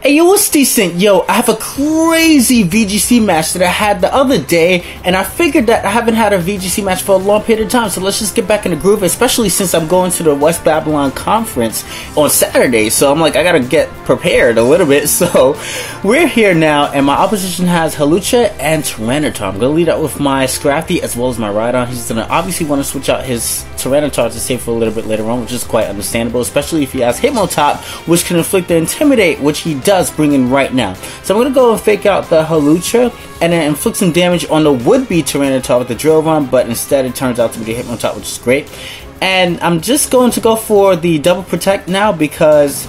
Hey, yo, what's decent? Yo, I have a crazy VGC match that I had the other day, and I figured that I haven't had a VGC match for a long period of time, so let's just get back in the groove, especially since I'm going to the West Babylon Conference on Saturday, so I'm like, I gotta get prepared a little bit. So we're here now, and my opposition has Hawlucha and Tyranitar. I'm gonna lead out with my Scrafty as well as my Rhydon. He's gonna obviously want to switch out his Tyranitar to save for a little bit later on, which is quite understandable, especially if he has Hitmontop, which can inflict the Intimidate, which he does bring in right now. So I'm going to go and fake out the Hawlucha and then inflict some damage on the would-be Tyranitar with the Drill Run, but instead it turns out to be the Hitmontop, which is great. And I'm just going to go for the double protect now because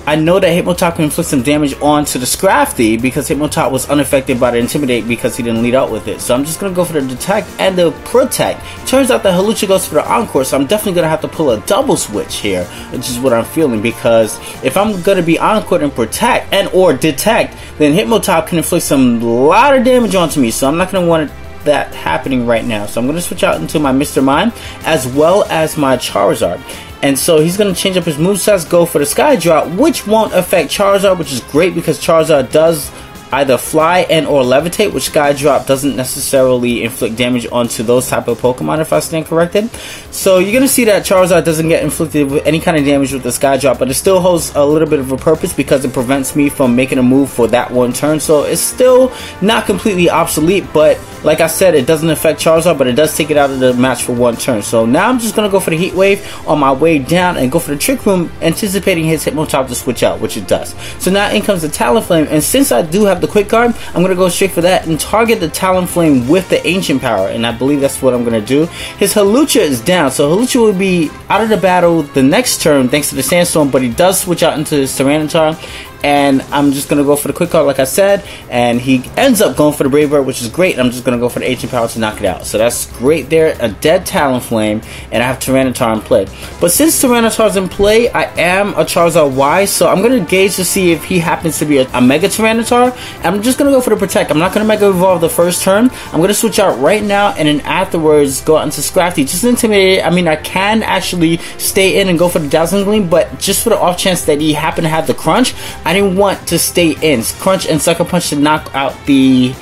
I know that Hitmontop can inflict some damage onto the Scrafty because Hitmontop was unaffected by the Intimidate because he didn't lead out with it. So I'm just going to go for the Detect and the Protect. Turns out that Hawlucha goes for the Encore, so I'm definitely going to have to pull a double switch here, which is what I'm feeling, because if I'm going to be Encore and Protect and or Detect, then Hitmontop can inflict some lot of damage onto me, so I'm not going to want that happening right now. So I'm going to switch out into my Mr. Mime as well as my Charizard. And so he's going to change up his movesets, go for the Sky Drop, which won't affect Charizard, which is great because Charizard does either fly and or levitate, which Sky Drop doesn't necessarily inflict damage onto those type of Pokemon if I stand corrected. So you're going to see that Charizard doesn't get inflicted with any kind of damage with the Sky Drop, but it still holds a little bit of a purpose because it prevents me from making a move for that one turn. So it's still not completely obsolete, but like I said, it doesn't affect Charizard, but it does take it out of the match for one turn. So now I'm just going to go for the Heat Wave on my way down and go for the Trick Room, anticipating his Hitmontop to switch out, which it does. So now in comes the Talonflame, and since I do have the Quick Guard, I'm going to go straight for that and target the Talonflame with the Ancient Power, and I believe that's what I'm going to do. His Hawlucha is down, so Hawlucha will be out of the battle the next turn thanks to the Sandstorm, but he does switch out into his Tyranitar. And I'm just going to go for the Quick Guard like I said, and he ends up going for the Brave Bird, which is great. I'm just going to go for the Ancient Power to knock it out. So that's great there, a dead Talonflame, and I have Tyranitar in play. But since Tyranitar's in play, I am a Charizard Y, so I'm going to gauge to see if he happens to be a Mega Tyranitar. I'm just going to go for the Protect. I'm not going to Mega Evolve the first turn. I'm going to switch out right now, and then afterwards go out into Scrafty. Just intimidate it. I mean, I can actually stay in and go for the Dazzling Gleam, but just for the off chance that he happened to have the Crunch, I didn't want to stay in. Crunch and Sucker Punch to knock out the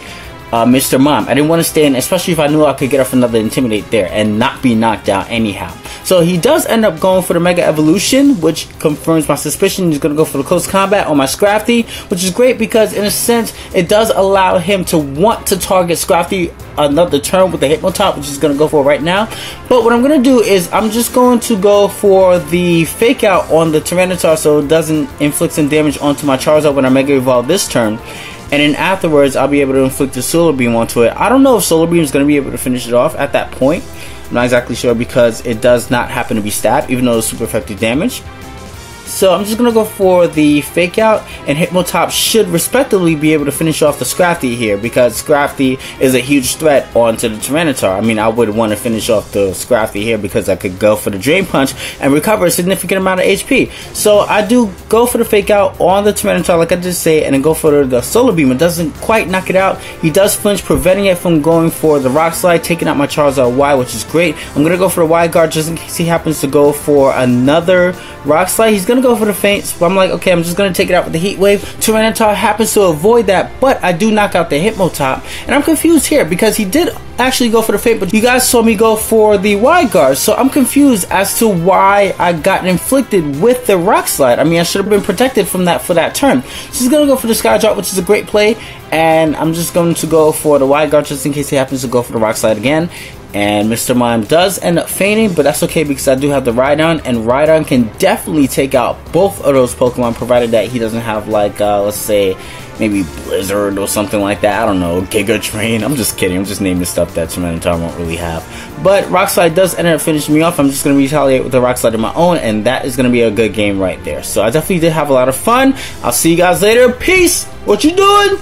Mr. Mime. I didn't want to stay in, especially if I knew I could get off another Intimidate there and not be knocked out anyhow. So he does end up going for the Mega Evolution, which confirms my suspicion. He's going to go for the Close Combat on my Scrafty, which is great because in a sense it does allow him to want to target Scrafty another turn with the Hitmontop, which is going to go for right now. But what I'm going to do is I'm just going to go for the Fake Out on the Tyranitar so it doesn't inflict some damage onto my Charizard when I Mega Evolve this turn. And then afterwards, I'll be able to inflict a Solar Beam onto it. I don't know if Solar Beam is going to be able to finish it off at that point. I'm not exactly sure because it does not happen to be stabbed, even though it's super effective damage. So I'm just going to go for the Fake Out, and Hitmontop should respectively be able to finish off the Scrafty here because Scrafty is a huge threat onto the Tyranitar. I mean, I would want to finish off the Scrafty here because I could go for the Drain Punch and recover a significant amount of HP. So I do go for the Fake Out on the Tyranitar like I just say, and then go for the Solar Beam. It doesn't quite knock it out. He does flinch, preventing it from going for the Rock Slide, taking out my Charizard Y, which is great. I'm going to go for the Y Guard just in case he happens to go for another Rock Slide. He's going to go for the Feint, so I'm like, okay, I'm just going to take it out with the Heat Wave. Tyranitar happens to avoid that, but I do knock out the Hitmontop, and I'm confused here because he did actually go for the Feint, but you guys saw me go for the Y Guard, so I'm confused as to why I got inflicted with the Rock Slide. I mean, I should have been protected from that for that turn. So he's going to go for the Sky Drop, which is a great play, and I'm just going to go for the Y Guard just in case he happens to go for the Rock Slide again. And Mr. Mime does end up fainting, but that's okay because I do have the Rhydon, and Rhydon can definitely take out both of those Pokemon, provided that he doesn't have, like, let's say, maybe Blizzard or something like that. I don't know, Giga Drain. I'm just kidding. I'm just naming stuff that Tyranitar won't really have. But Rock Slide does end up finishing me off. I'm just going to retaliate with the Rock Slide of my own, and that is going to be a good game right there. So I definitely did have a lot of fun. I'll see you guys later. Peace! What you doing?